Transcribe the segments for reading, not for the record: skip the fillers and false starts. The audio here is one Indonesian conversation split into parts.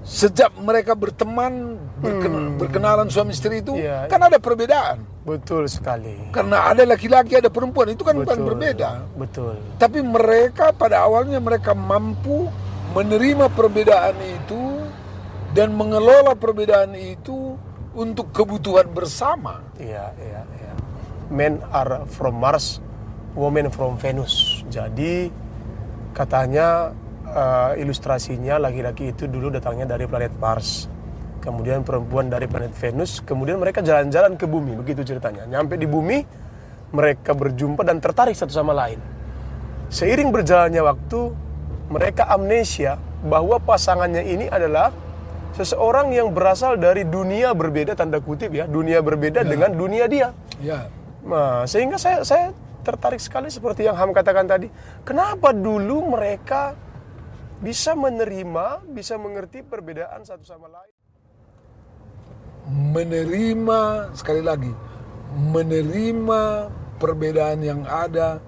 sejak mereka berteman, berkenalan suami istri itu, kan ada perbedaan. Betul sekali. Karena ada laki-laki, ada perempuan, itu kan bukan berbeda. Betul. Tapi mereka pada awalnya mereka mampu menerima perbedaan itu dan mengelola perbedaan itu untuk kebutuhan bersama. Iya. Men are from Mars, women from Venus. Jadi katanya ilustrasinya laki-laki itu dulu datangnya dari planet Mars, kemudian perempuan dari planet Venus, kemudian mereka jalan-jalan ke bumi, begitu ceritanya. Nyampe di bumi, mereka berjumpa dan tertarik satu sama lain. Seiring berjalannya waktu, mereka amnesia bahwa pasangannya ini adalah seseorang yang berasal dari dunia berbeda, tanda kutip ya, dunia berbeda dengan dunia dia. Ya. Nah, sehingga saya tertarik sekali seperti yang Ham katakan tadi. Kenapa dulu mereka bisa menerima, bisa mengerti perbedaan satu sama lain? Menerima, sekali lagi, menerima perbedaan yang ada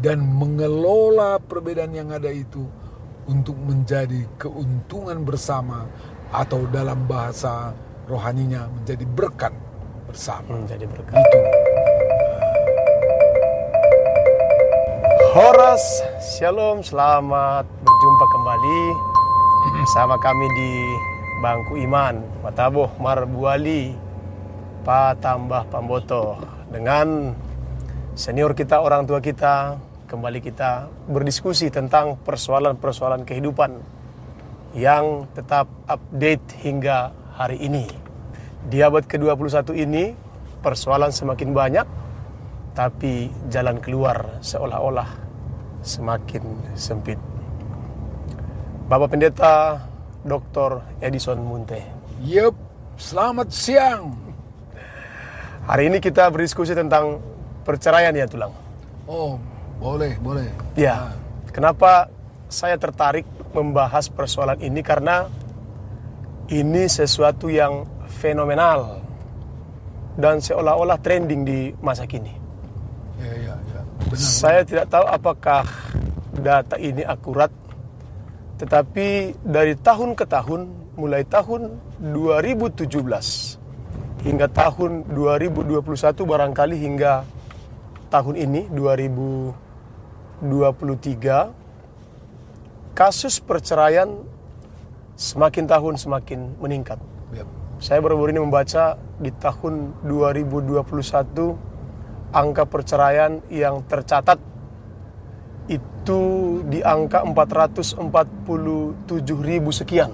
dan mengelola perbedaan yang ada itu untuk menjadi keuntungan bersama, atau dalam bahasa rohaninya menjadi berkat bersama. Menjadi berkat. Itu. Horas, shalom, selamat berjumpa kembali bersama kami di Bangku Iman, Mataboh Marbuali, Patambah Pamboto, dengan senior kita, orang tua kita. Kembali kita berdiskusi tentang persoalan-persoalan kehidupan yang tetap update hingga hari ini. Di abad ke-21 ini, persoalan semakin banyak, tapi jalan keluar seolah-olah semakin sempit. Bapak Pendeta Dr. Edison Munte. Yep, selamat siang. Hari ini kita berdiskusi tentang perceraian ya, Tulang. Oh, boleh. Ya, kenapa saya tertarik membahas persoalan ini? Karena ini sesuatu yang fenomenal dan seolah-olah trending di masa kini. Ya. Benar. Saya tidak tahu apakah data ini akurat, tetapi dari tahun ke tahun, mulai tahun 2017 hingga tahun 2021, barangkali hingga tahun ini 2023, kasus perceraian semakin tahun semakin meningkat. Yep. Saya baru-baru ini membaca di tahun 2021 angka perceraian yang tercatat itu di angka 447.000 sekian.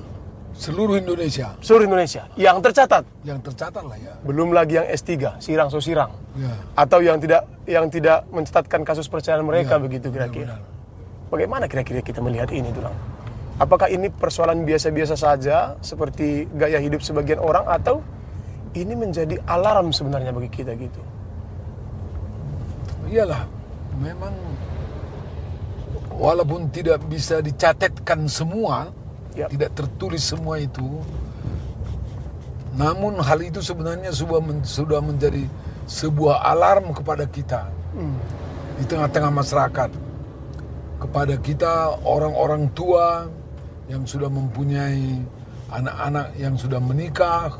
Seluruh Indonesia. Seluruh Indonesia yang tercatat. Yang tercatat lah ya. Belum lagi yang S3, sirang so sirang. Ya. Atau yang tidak mencatatkan kasus perceraian mereka, begitu kira-kira. Bagaimana kira-kira kita melihat ini, Tulang? Apakah ini persoalan biasa-biasa saja seperti gaya hidup sebagian orang, atau ini menjadi alarm sebenarnya bagi kita gitu? Iyalah, memang walaupun tidak bisa dicatatkan semua, tidak tertulis semua itu, namun hal itu sebenarnya sudah menjadi sebuah alarm kepada kita di tengah-tengah masyarakat, kepada kita orang-orang tua yang sudah mempunyai anak-anak yang sudah menikah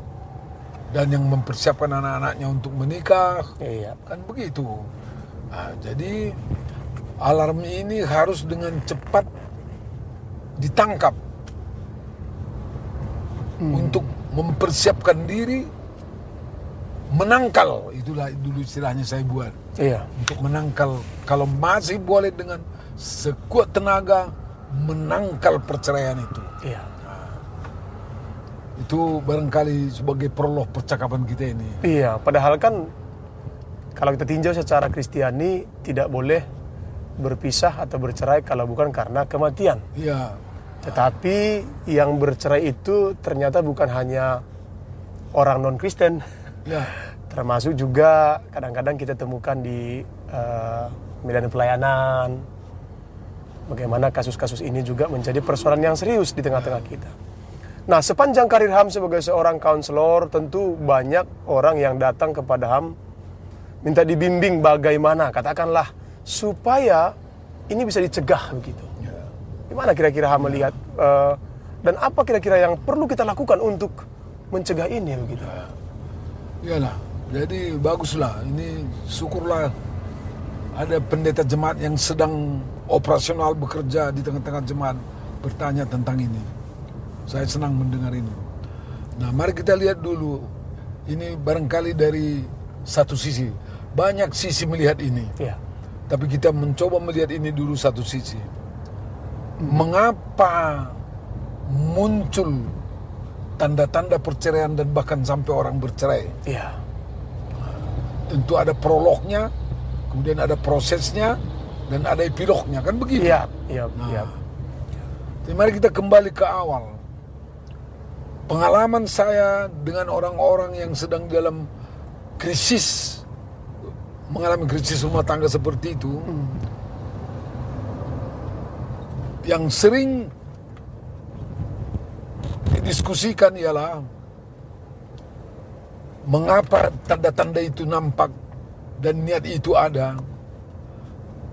dan yang mempersiapkan anak-anaknya untuk menikah. Iya. Kan begitu. Nah, jadi alarm ini harus dengan cepat ditangkap untuk mempersiapkan diri, menangkal, itulah dulu istilahnya saya buat. Iya. Untuk menangkal, kalau masih boleh dengan sekuat tenaga menangkal perceraian itu. Iya. Itu barangkali sebagai prolog percakapan kita ini. Iya, padahal kan kalau kita tinjau secara Kristiani tidak boleh berpisah atau bercerai kalau bukan karena kematian. Iya. Tetapi yang bercerai itu ternyata bukan hanya orang non-Kristen. Ya. Termasuk juga kadang-kadang kita temukan di medan pelayanan. Bagaimana kasus-kasus ini juga menjadi persoalan yang serius di tengah-tengah kita. Nah, sepanjang karir Ham sebagai seorang konselor, tentu banyak orang yang datang kepada Ham minta dibimbing bagaimana, katakanlah, supaya ini bisa dicegah begitu. Gimana kira-kira Ham melihat Dan apa kira-kira yang perlu kita lakukan untuk mencegah ini begitu? Iyalah, jadi baguslah. Ini syukurlah ada pendeta jemaat yang sedang operasional bekerja di tengah-tengah jemaat bertanya tentang ini. Saya senang mendengar ini. Nah, mari kita lihat dulu. Ini barangkali dari satu sisi. Banyak sisi melihat ini. Ya. Tapi kita mencoba melihat ini dulu satu sisi. Mengapa muncul tanda-tanda perceraian dan bahkan sampai orang bercerai? Iya. Tentu ada prolognya, kemudian ada prosesnya, dan ada epilognya, kan begitu? Iya, iya, Nah, iya. jadi mari kita kembali ke awal. Pengalaman saya dengan orang-orang yang sedang dalam krisis, mengalami krisis rumah tangga seperti itu, yang sering didiskusikan ialah mengapa tanda-tanda itu nampak dan niat itu ada,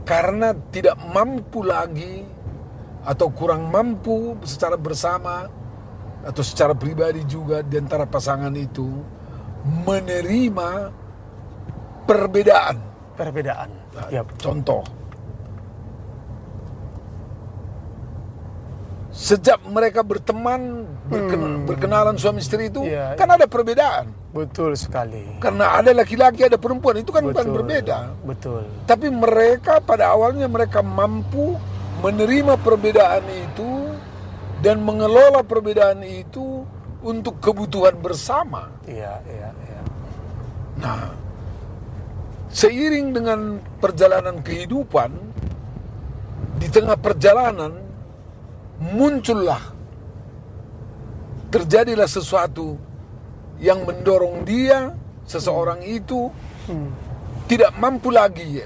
karena tidak mampu lagi atau kurang mampu secara bersama atau secara pribadi juga di antara pasangan itu menerima perbedaan. Perbedaan. Nah, Ya. contoh, sejak mereka berteman, berkenalan suami istri itu, Iya. kan ada perbedaan. Betul sekali. Karena ada laki-laki, ada perempuan, itu kan bukan Betul. berbeda. Betul. Tapi mereka pada awalnya mereka mampu menerima perbedaan itu dan mengelola perbedaan itu untuk kebutuhan bersama. Iya, iya, iya. Nah, seiring dengan perjalanan kehidupan, di tengah perjalanan terjadilah sesuatu yang mendorong dia, seseorang itu tidak mampu lagi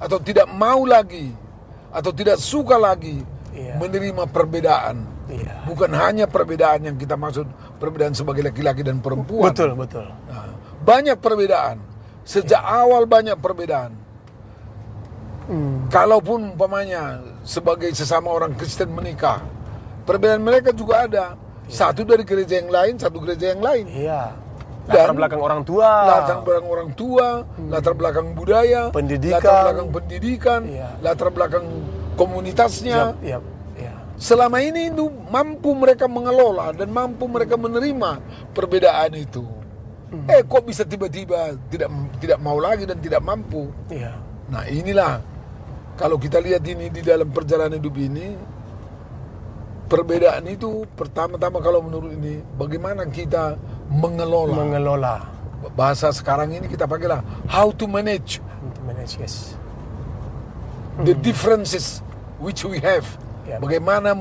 atau tidak mau lagi atau tidak suka lagi Iya. menerima perbedaan. Iya. Bukan hanya perbedaan yang kita maksud perbedaan sebagai laki-laki dan perempuan. Betul, betul. Nah, banyak perbedaan. Sejak awal banyak perbedaan. Kalaupun umpamanya sebagai sesama orang Kristen menikah, perbedaan mereka juga ada. Satu dari gereja yang lain, satu gereja yang lain. Iya. Dan Latar belakang orang tua. latar belakang orang tua, latar belakang budaya, Pendidikan. latar belakang pendidikan, Iya. latar belakang komunitasnya. Iya, iya. Selama ini itu mampu mereka mengelola dan mampu mereka menerima perbedaan itu. Kok bisa tiba-tiba tidak mau lagi dan tidak mampu? Iya. Nah, inilah kalau kita lihat ini di dalam perjalanan hidup ini, perbedaan itu pertama-tama kalau menurut ini bagaimana kita mengelola. Mengelola. Bahasa sekarang ini kita pakailah how to manage Untuk manage, yes. the differences which we have. Ya. Bagaimana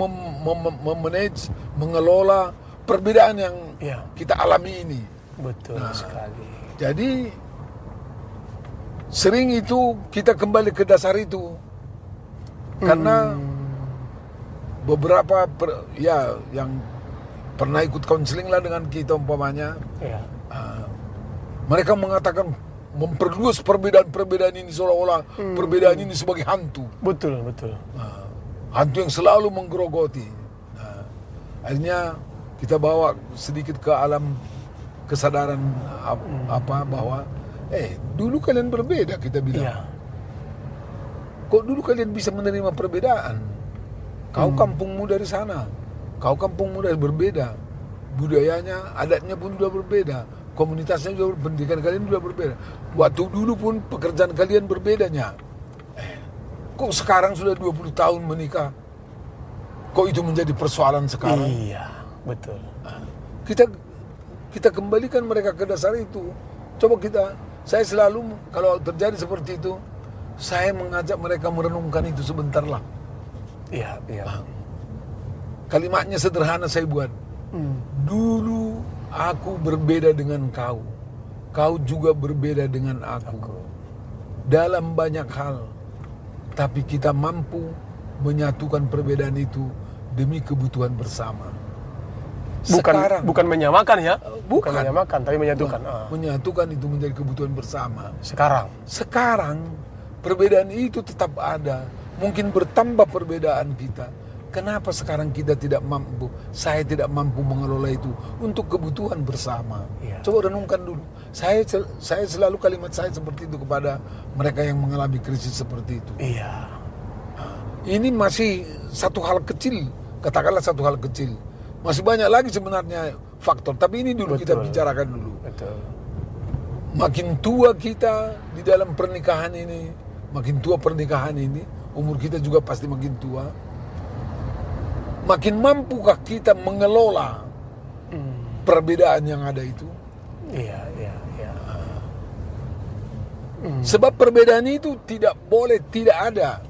memanage, mengelola perbedaan yang Ya. kita alami ini. Betul sekali. Jadi sering itu kita kembali ke dasar itu. Karena beberapa yang pernah ikut konseling lah dengan kita umpamanya, Iya. mereka mengatakan memperluas perbedaan-perbedaan ini seolah-olah perbedaan ini sebagai hantu. Betul, betul. Hantu yang selalu menggerogoti. Nah, akhirnya kita bawa sedikit ke alam kesadaran bahwa dulu kalian berbeda, kita bilang. Iya. Kok dulu kalian bisa menerima perbedaan? Kau kampungmu dari sana, kau kampungmu dari berbeda, budayanya, adatnya pun sudah berbeda, komunitasnya juga, pendidikan kalian sudah berbeda. Waktu dulu pun pekerjaan kalian berbedanya. Kok sekarang sudah 20 tahun menikah? Kok itu menjadi persoalan sekarang? Iya, betul. Kita kembalikan mereka ke dasar itu. Coba saya selalu kalau terjadi seperti itu, saya mengajak mereka merenungkan itu sebentar lah. Iya, iya. Kalimatnya sederhana saya buat. Dulu aku berbeda dengan kau. Kau juga berbeda dengan aku. Dalam banyak hal. Tapi kita mampu menyatukan perbedaan itu demi kebutuhan bersama. Bukan menyamakan ya? Bukan. menyamakan, tapi menyatukan. Menyatukan itu menjadi kebutuhan bersama. Sekarang Sekarang perbedaan itu tetap ada. Mungkin bertambah perbedaan kita, kenapa sekarang kita tidak mampu, saya tidak mampu mengelola itu untuk kebutuhan bersama. Iya. Coba renungkan dulu. Saya selalu kalimat saya seperti itu kepada mereka yang mengalami krisis seperti itu. Iya. Ini masih satu hal kecil, katakanlah satu hal kecil. Masih banyak lagi sebenarnya faktor, tapi ini dulu kita Betul. bicarakan dulu. Betul. Makin tua kita di dalam pernikahan ini, makin tua pernikahan ini, umur kita juga pasti makin tua. Makin mampukah kita mengelola perbedaan yang ada itu? Iya. Sebab perbedaan itu tidak boleh tidak ada.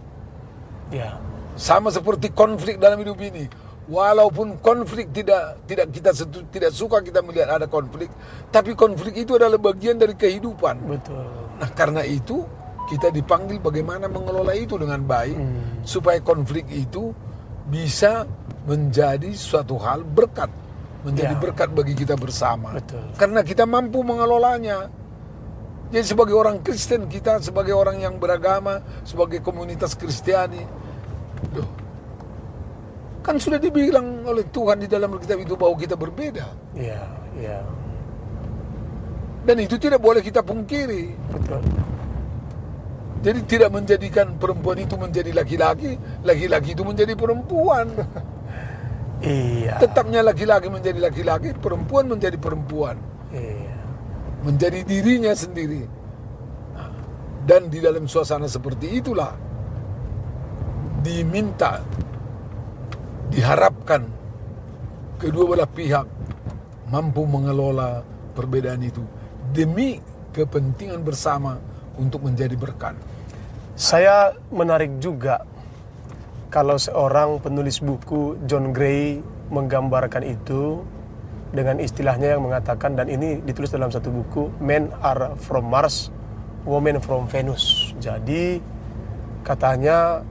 Iya. Sama seperti konflik dalam hidup ini. Walaupun konflik tidak suka kita melihat ada konflik, tapi konflik itu adalah bagian dari kehidupan. Betul. Nah, karena itu kita dipanggil bagaimana mengelola itu dengan baik supaya konflik itu bisa menjadi suatu hal berkat, menjadi Ya. berkat bagi kita bersama. Betul. Karena kita mampu mengelolanya. Jadi sebagai orang Kristen, kita sebagai orang yang beragama, sebagai komunitas Kristiani, kan sudah dibilang oleh Tuhan di dalam Alkitab itu bahwa kita berbeda. Iya. Dan itu tidak boleh kita pungkiri. Betul. Jadi tidak menjadikan perempuan itu menjadi laki-laki, laki-laki itu menjadi perempuan. Iya. Tetapnya laki-laki menjadi laki-laki, perempuan menjadi perempuan. Iya. Menjadi dirinya sendiri. Dan di dalam suasana seperti itulah diharapkan kedua belah pihak mampu mengelola perbedaan itu demi kepentingan bersama untuk menjadi berkat. Saya menarik juga kalau seorang penulis buku John Gray menggambarkan itu dengan istilahnya yang mengatakan, dan ini ditulis dalam satu buku, Men are from Mars, Women from Venus. Jadi katanya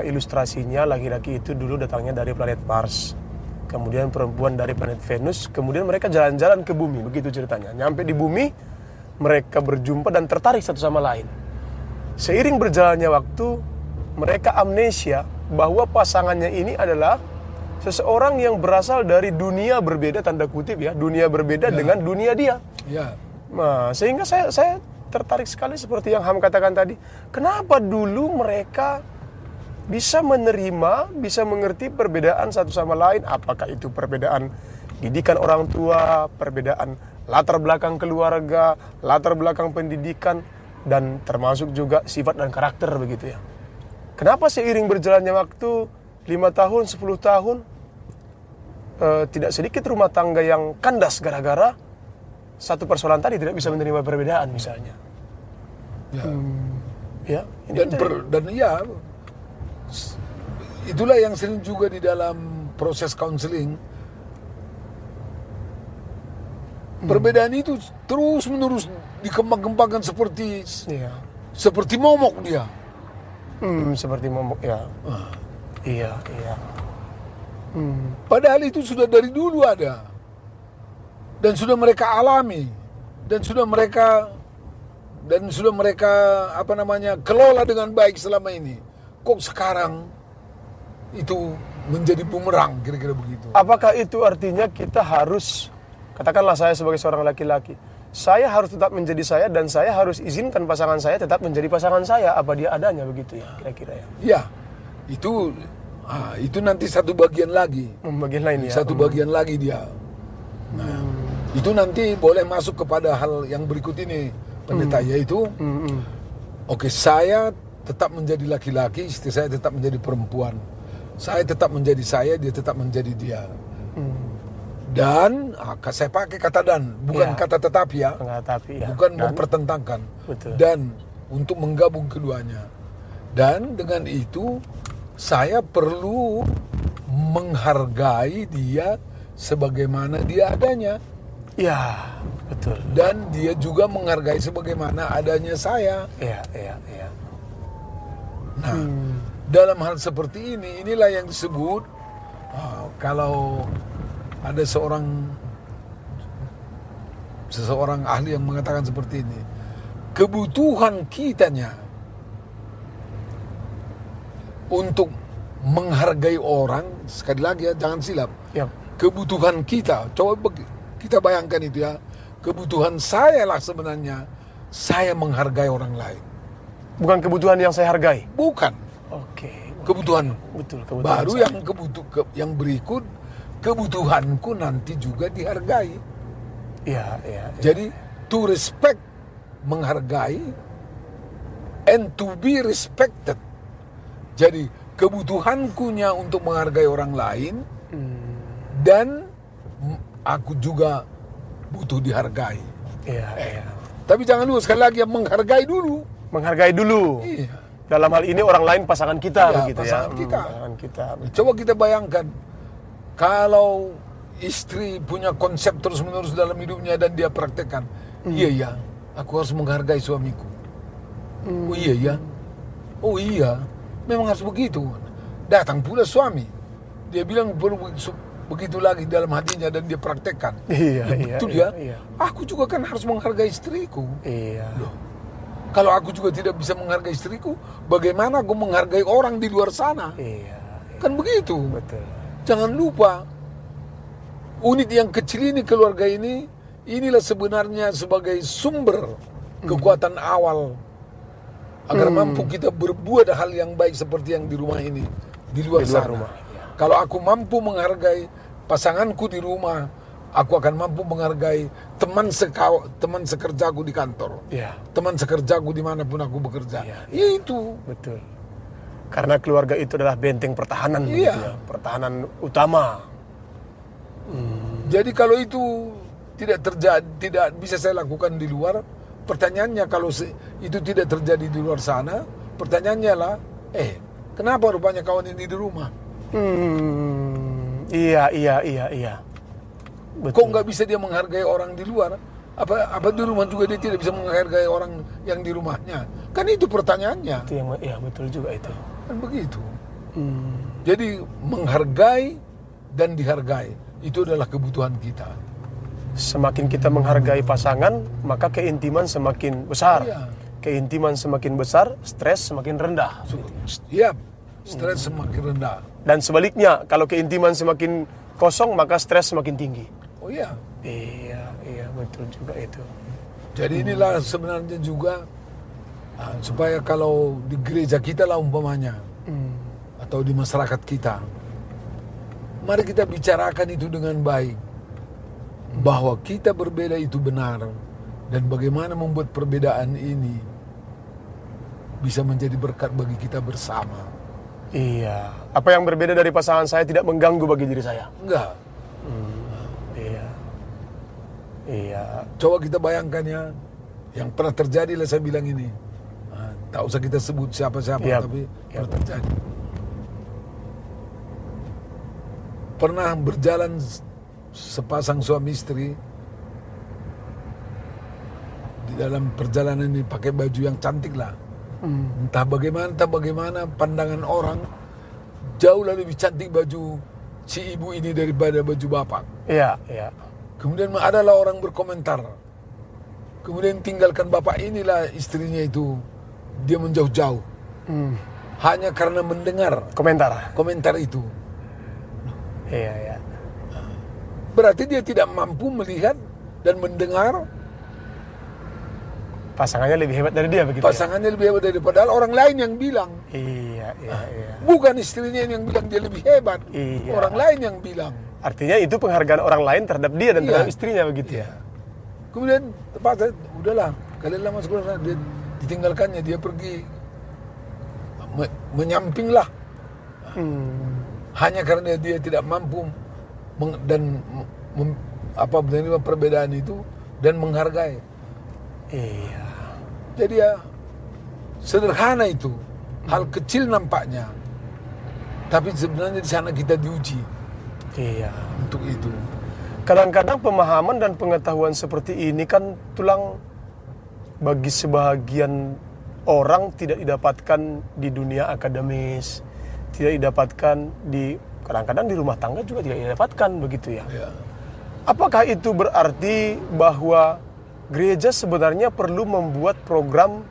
ilustrasinya laki-laki itu dulu datangnya dari planet Mars, kemudian perempuan dari planet Venus, kemudian mereka jalan-jalan ke bumi, begitu ceritanya. Nyampe di bumi, mereka berjumpa dan tertarik satu sama lain. Seiring berjalannya waktu, mereka amnesia bahwa pasangannya ini adalah seseorang yang berasal dari dunia berbeda, tanda kutip ya, dunia berbeda dengan dunia dia. Ya. Nah, sehingga saya tertarik sekali seperti yang Ham katakan tadi. Kenapa dulu mereka bisa menerima, bisa mengerti perbedaan satu sama lain? Apakah itu perbedaan didikan orang tua, perbedaan latar belakang keluarga, latar belakang pendidikan, dan termasuk juga sifat dan karakter begitu ya. Kenapa seiring berjalannya waktu 5 tahun, 10 tahun, tidak sedikit rumah tangga yang kandas gara-gara satu persoalan tadi tidak bisa menerima perbedaan misalnya. Ya. Ya, ini Dan itulah yang sering juga di dalam proses counseling. Perbedaan itu terus menerus dikembang-kembangkan seperti momok dia. Seperti momok ya. Iya. Padahal itu sudah dari dulu ada. Dan sudah mereka alami. Dan sudah mereka kelola dengan baik selama ini. Kok sekarang itu menjadi bumerang, kira-kira begitu. Apakah itu artinya kita harus, katakanlah saya sebagai seorang laki-laki, saya harus tetap menjadi saya dan saya harus izinkan pasangan saya tetap menjadi pasangan saya, apa dia adanya begitu ya kira-kira ya? Ya, itu nanti satu bagian lagi. Bagian lain ya. Satu bagian lagi dia. Nah, itu nanti boleh masuk kepada hal yang berikut ini, pendeta, yaitu oke, saya tetap menjadi laki-laki, istri saya tetap menjadi perempuan. Saya tetap menjadi saya, dia tetap menjadi dia. Dan saya pakai kata dan, bukan kata tetapi ya. Bukan mempertentangkan. Betul. Dan untuk menggabung keduanya. Dan dengan itu saya perlu menghargai dia sebagaimana dia adanya. Ya, betul. Dan dia juga menghargai sebagaimana adanya saya. Iya. Nah, dalam hal seperti ini, inilah yang disebut kalau ada seseorang ahli yang mengatakan seperti ini, kebutuhan kitanya untuk menghargai orang, sekali lagi ya, jangan silap. Yap. Kebutuhan kita, kita bayangkan itu ya. Kebutuhan saya lah sebenarnya, saya menghargai orang lain. Bukan kebutuhan yang saya hargai. Bukan. Oke. Kebutuhan. Betul, kebutuhan. Baru saya. yang berikut, kebutuhanku nanti juga dihargai. Iya, iya. Jadi to respect, menghargai, and to be respected. Jadi kebutuhankunya untuk menghargai orang lain, dan aku juga butuh dihargai. Iya, iya. Tapi jangan lupa sekali lagi menghargai dulu. Menghargai dulu. Iya. Dalam hal ini orang lain pasangan kita Iya, begitu pasangan ya. kita. Pasangan kita. Coba kita bayangkan, kalau istri punya konsep terus-menerus dalam hidupnya dan dia praktekkan, iya ya, aku harus menghargai suamiku. Oh iya ya, oh iya, memang harus begitu. Datang pula suami, dia bilang perlu begitu lagi dalam hatinya dan dia praktekkan. Iya, Ya, iya. betul iya, ya. Iya. Aku juga kan harus menghargai istriku. Iya. Loh, kalau aku juga tidak bisa menghargai istriku, bagaimana aku menghargai orang di luar sana? Iya. Kan begitu. Betul. Jangan lupa, unit yang kecil ini, keluarga ini, inilah sebenarnya sebagai sumber kekuatan awal agar mampu kita berbuat hal yang baik seperti yang di rumah ini, di luar Di luar sana. rumah, Kalau aku mampu menghargai pasanganku di rumah, aku akan mampu menghargai teman sekerjaku di kantor, Iya. teman sekerjaku dimanapun aku bekerja. Iya, Itu. Betul. Karena keluarga itu adalah benteng pertahanan, Iya. begitu ya. Pertahanan utama. Jadi kalau itu tidak terjadi, tidak bisa saya lakukan di luar, pertanyaannya kalau itu tidak terjadi di luar sana, pertanyaannya lah, kenapa rupanya kawan ini di rumah? Iya, iya, iya, iya. Kok nggak bisa dia menghargai orang di luar? Apa di rumah juga dia tidak bisa menghargai orang yang di rumahnya? Kan itu pertanyaannya. Itu yang, ya betul juga itu. Kan begitu. Jadi menghargai dan dihargai itu adalah kebutuhan kita. Semakin kita menghargai pasangan, maka keintiman semakin besar. Iya. Keintiman semakin besar, stres semakin rendah. Iya, stres semakin rendah. Dan sebaliknya, kalau keintiman semakin kosong, maka stres semakin tinggi. Oh iya. Iya, iya, betul juga itu. Jadi inilah sebenarnya juga supaya kalau di gereja kita lah umpamanya, atau di masyarakat kita, mari kita bicarakan itu dengan baik. Bahwa kita berbeda itu benar, dan bagaimana membuat perbedaan ini bisa menjadi berkat bagi kita bersama. Iya. Apa yang berbeda dari pasangan saya tidak mengganggu bagi diri saya. Enggak. Iya. Iya. Coba kita bayangkan ya, yang pernah terjadi lah saya bilang ini. Tak usah kita sebut siapa-siapa, Yap. tapi pernah terjadi. Pernah berjalan sepasang suami istri di dalam perjalanan ini pakai baju yang cantik lah. Entah bagaimana pandangan orang jauh lebih cantik baju si ibu ini daripada baju bapak. Iya, iya. Kemudian adalah orang berkomentar. Kemudian tinggalkan bapak inilah istrinya itu, dia menjauh-jauh. Hanya karena mendengar komentar itu. Iya, iya. Berarti dia tidak mampu melihat dan mendengar Pasangannya lebih hebat dari dia begitu. pasangannya lebih hebat daripada orang lain yang bilang. Iya, iya, iya. Bukan istrinya yang bilang dia lebih hebat. Iya. Orang lain yang bilang. Artinya itu penghargaan orang lain terhadap dia dan Iya. terhadap istrinya begitu ya. Kemudian terpaksa, udahlah, kalian lah masuk sana. Dia ditinggalkannya, dia pergi menyamping lah. Hanya karena dia tidak mampu menerima perbedaan itu dan menghargai. Iya. Jadi ya sederhana itu, hal kecil nampaknya, tapi sebenarnya di sana kita diuji Iya. untuk itu. Kadang-kadang pemahaman dan pengetahuan seperti ini kan tulang bagi sebagian orang tidak didapatkan di dunia akademis, tidak didapatkan kadang-kadang di rumah tangga juga tidak didapatkan begitu ya. Ya. Apakah itu berarti bahwa gereja sebenarnya perlu membuat program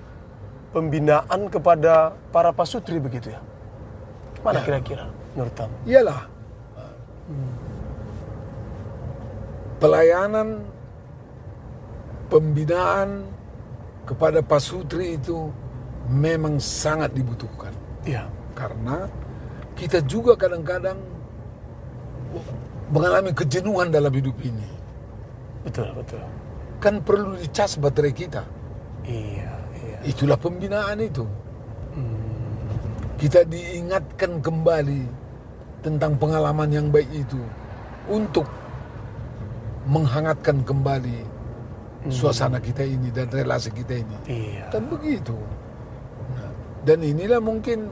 pembinaan kepada para pasutri begitu ya? Mana kira-kira menurut kamu? Iyalah pelayanan, pembinaan kepada pasutri itu memang sangat dibutuhkan. Iya. Karena kita juga kadang-kadang mengalami kejenuhan dalam hidup ini. Betul, betul. Kan perlu dicas baterai kita. Iya. Itulah pembinaan itu. Kita diingatkan kembali tentang pengalaman yang baik itu untuk menghangatkan kembali suasana kita ini dan relasi kita ini. Iya. Kan begitu. Nah, dan inilah mungkin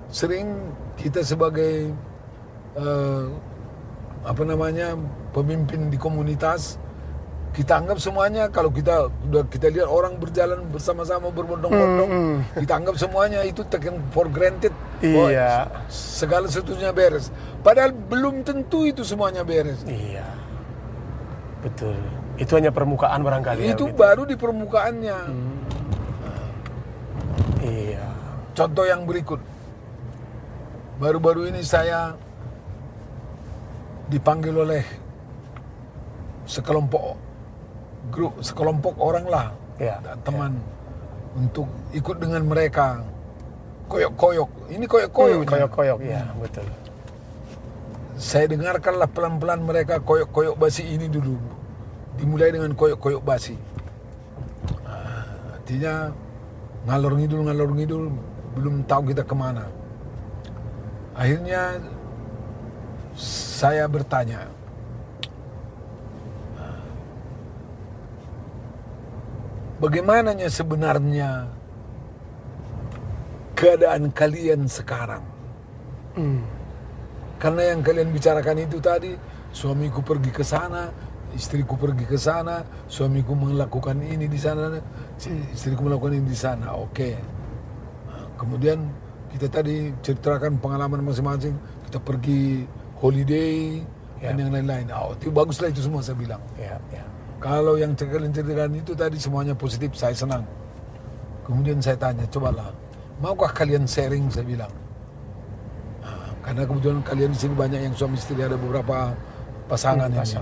sering kita sebagai pemimpin di komunitas, kita anggap semuanya kalau kita lihat orang berjalan bersama-sama berbondong-bondong, kita anggap semuanya itu taken for granted. Iya. Segala sesuatunya beres. Padahal belum tentu itu semuanya beres. Iya. Betul. Itu hanya permukaan barangkali. Itu baru di permukaannya. Iya. Contoh yang berikut. Baru-baru ini saya dipanggil oleh sekelompok orang lah, teman, untuk ikut dengan mereka koyok-koyok. Ini koyok-koyok. Koyok-koyok, ya betul. Saya dengarkanlah pelan-pelan mereka koyok-koyok basi ini dulu. Dimulai dengan koyok-koyok basi. Artinya ngalor ngidul, belum tahu kita kemana. Akhirnya saya bertanya, bagaimananya sebenarnya keadaan kalian sekarang? Karena yang kalian bicarakan itu tadi, suamiku pergi ke sana, istriku pergi ke sana, suamiku melakukan ini di sana, istriku melakukan ini di sana. Oke. Kemudian kita tadi ceritakan pengalaman masing-masing, kita pergi holiday dan yang lain-lain. Itu baguslah itu semua saya bilang. Kalau yang kalian ceritakan itu tadi semuanya positif, saya senang. Kemudian saya tanya, cobalah, maukah kalian sharing? Saya bilang. Karena kebetulan kalian di sini banyak yang suami istri, ada beberapa pasangan ini.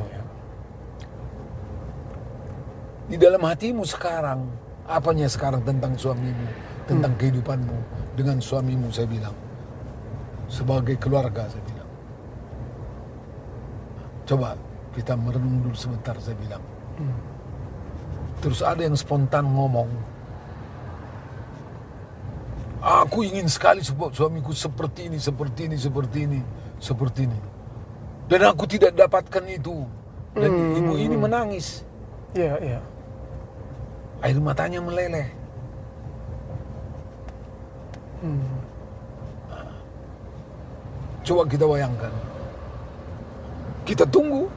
Di dalam hatimu sekarang, apanya sekarang tentang suamimu, tentang kehidupanmu dengan suamimu, saya bilang. Sebagai keluarga, saya bilang. Coba kita merenung dulu sebentar, saya bilang. Terus ada yang spontan ngomong, aku ingin sekali suamiku seperti ini. Dan aku tidak dapatkan itu. Dan ibu ini menangis. Iya. Air matanya meleleh. Coba kita bayangkan. Kita tunggu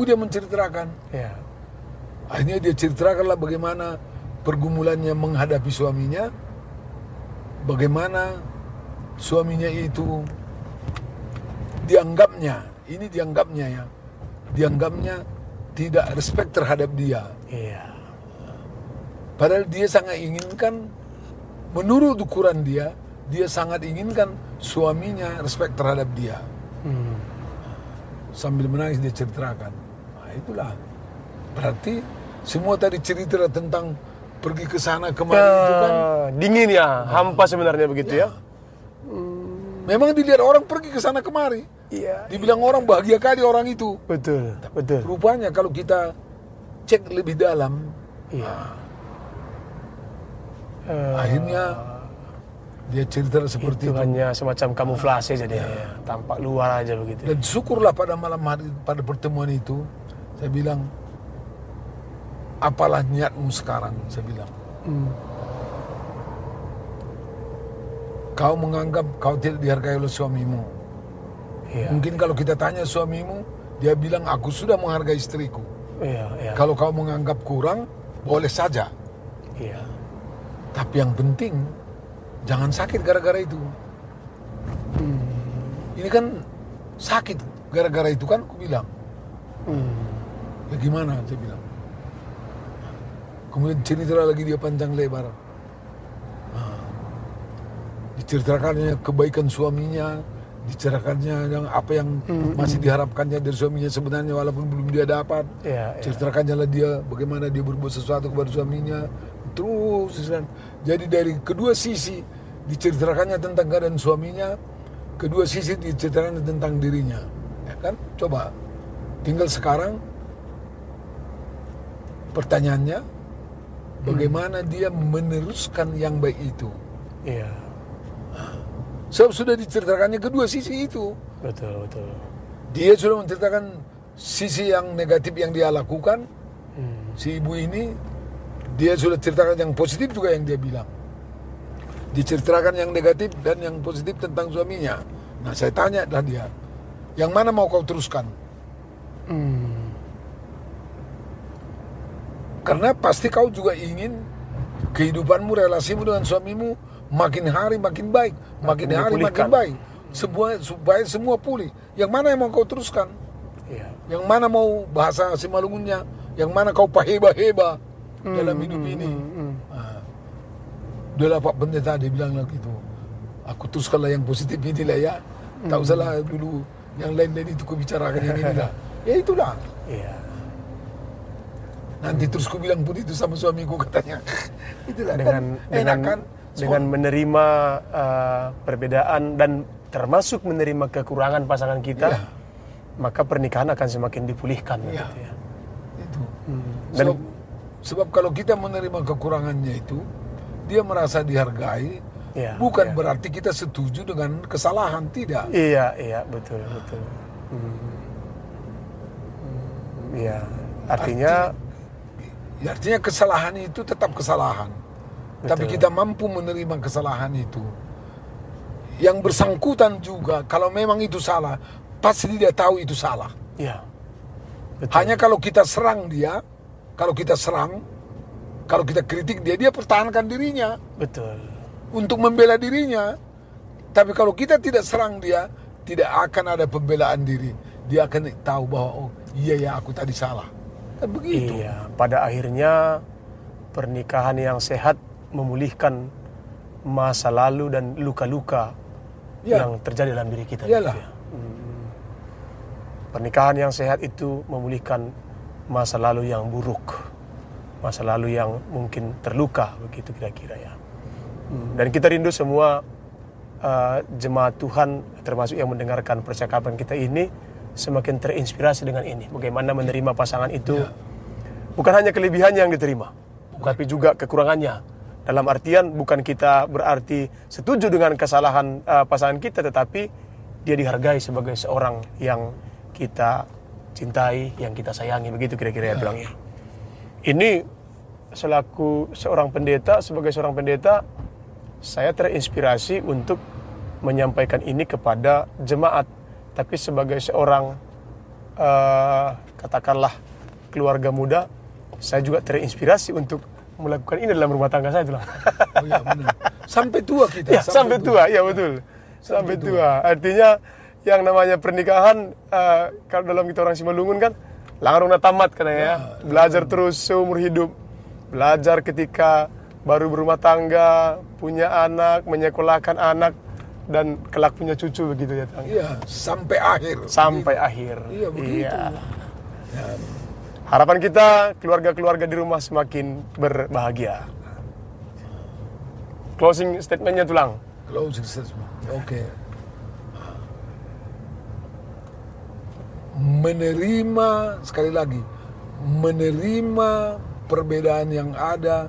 dia menceritakan. Akhirnya dia ceritakanlah bagaimana pergumulannya menghadapi suaminya, bagaimana suaminya itu dianggapnya tidak respect terhadap dia. Padahal dia sangat inginkan, menurut ukuran dia sangat inginkan suaminya respect terhadap dia. Sambil menangis dia ceritakan. Nah, itulah. Berarti semua tadi cerita tentang pergi ke sana kemari itu kan dingin ya, hampa sebenarnya begitu ya. Memang dilihat orang pergi ke sana kemari. Dibilang orang bahagia kali orang itu. Betul. Rupanya kalau kita cek lebih dalam, akhirnya dia cerita seperti itu. Hanya semacam kamuflase jadi tampak luar aja begitu. Dan syukurlah pada malam hari, pada pertemuan itu, saya bilang, apalah niatmu sekarang, saya bilang. Kau menganggap kau tidak dihargai oleh suamimu. Mungkin kalau kita tanya suamimu, dia bilang, aku sudah menghargai istriku. Kalau kau menganggap kurang, boleh saja. Tapi yang penting, jangan sakit gara-gara itu. Ini kan sakit gara-gara itu kan, aku bilang. Ya gimana, saya bilang. Kemudian cerita lagi dia panjang lebar. diceritakannya kebaikan suaminya, diceritakannya yang apa yang masih diharapkannya dari suaminya sebenarnya walaupun belum dia dapat. Ceritakannya lah dia bagaimana dia berbuat sesuatu kepada suaminya terus. Jadi dari kedua sisi diceritakannya tentang keadaan suaminya, kedua sisi diceritakannya tentang dirinya, ya kan? Coba tinggal sekarang pertanyaannya bagaimana dia meneruskan yang baik itu. Iya. Sebab sudah diceritakannya kedua sisi itu. Betul. Dia sudah menceritakan sisi yang negatif yang dia lakukan. Si ibu ini, dia sudah ceritakan yang positif juga yang dia bilang. Diceritakan yang negatif dan yang positif tentang suaminya. Nah saya tanya dah dia, yang mana mau kau teruskan? Karena pasti kau juga ingin kehidupanmu, relasimu dengan suamimu makin hari makin baik, makin hari makin baik. Supaya semua pulih. Yang mana yang mau kau teruskan? Iya. Yang mana mau bahasa Simalungunnya? Yang mana kau paheba-heba dalam hidup ini? Udah lah Pak Pendeta, dia bilang lah gitu. Aku teruskanlah yang positif inilah ya. Tak usahlah dulu yang lain-lain itu ku bicarakan yang inilah. Ya itulah. Iya. Nanti terus ku bilang pun itu sama suamiku katanya. Itulah dengan menerima perbedaan dan termasuk menerima kekurangan pasangan kita, maka pernikahan akan semakin dipulihkan. Gitu ya. Itu. Sebab kalau kita menerima kekurangannya itu, dia merasa dihargai, bukan berarti kita setuju dengan kesalahan, tidak. Iya, betul. Iya, artinya kesalahan itu tetap kesalahan. Betul. Tapi kita mampu menerima kesalahan itu. Yang bersangkutan juga, kalau memang itu salah, pasti dia tahu itu salah. Iya. Betul. Hanya kalau kita serang dia, kalau kita kritik dia pertahankan dirinya. Betul. Untuk membela dirinya. Tapi kalau kita tidak serang dia, tidak akan ada pembelaan diri. Dia akan tahu bahwa, iya aku tadi salah. Kan begitu. Iya, pada akhirnya pernikahan yang sehat memulihkan masa lalu dan luka-luka yang terjadi dalam diri kita. Gitu ya. Pernikahan yang sehat itu memulihkan masa lalu yang buruk, masa lalu yang mungkin terluka, begitu kira-kira ya. Dan kita rindu semua jemaat Tuhan, termasuk yang mendengarkan percakapan kita ini, semakin terinspirasi dengan ini. Bagaimana menerima pasangan itu, bukan hanya kelebihannya yang diterima, tapi juga kekurangannya. Dalam artian bukan kita berarti setuju dengan kesalahan pasangan kita, tetapi dia dihargai sebagai seorang yang kita cintai, yang kita sayangi. Begitu kira-kira ya bilangnya. Ini selaku seorang pendeta, sebagai seorang pendeta, saya terinspirasi untuk menyampaikan ini kepada jemaat. Tapi sebagai seorang katakanlah keluarga muda, saya juga terinspirasi untuk melakukan ini dalam rumah tangga saya. Oh iya benar. Sampai tua kita. Ya, sampai tua, ya betul. Sampai tua. Artinya yang namanya pernikahan, kalau dalam kita orang Simalungun kan, langarung na tamat katanya ya. Belajar terus seumur hidup. Belajar ketika baru berumah tangga, punya anak, menyekolahkan anak, dan kelak punya cucu begitu ya. Iya, sampai akhir. Sampai akhir. Iya, begitu. Iya. Ya. Harapan kita keluarga-keluarga di rumah semakin berbahagia. Closing statementnya Tulang. Closing statement. Oke. Menerima, sekali lagi, menerima perbedaan yang ada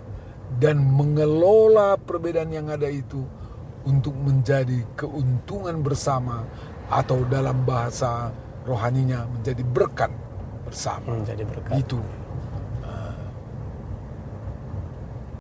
dan mengelola perbedaan yang ada itu untuk menjadi keuntungan bersama, atau dalam bahasa rohaninya menjadi berkat bersama. Menjadi berkat. Itu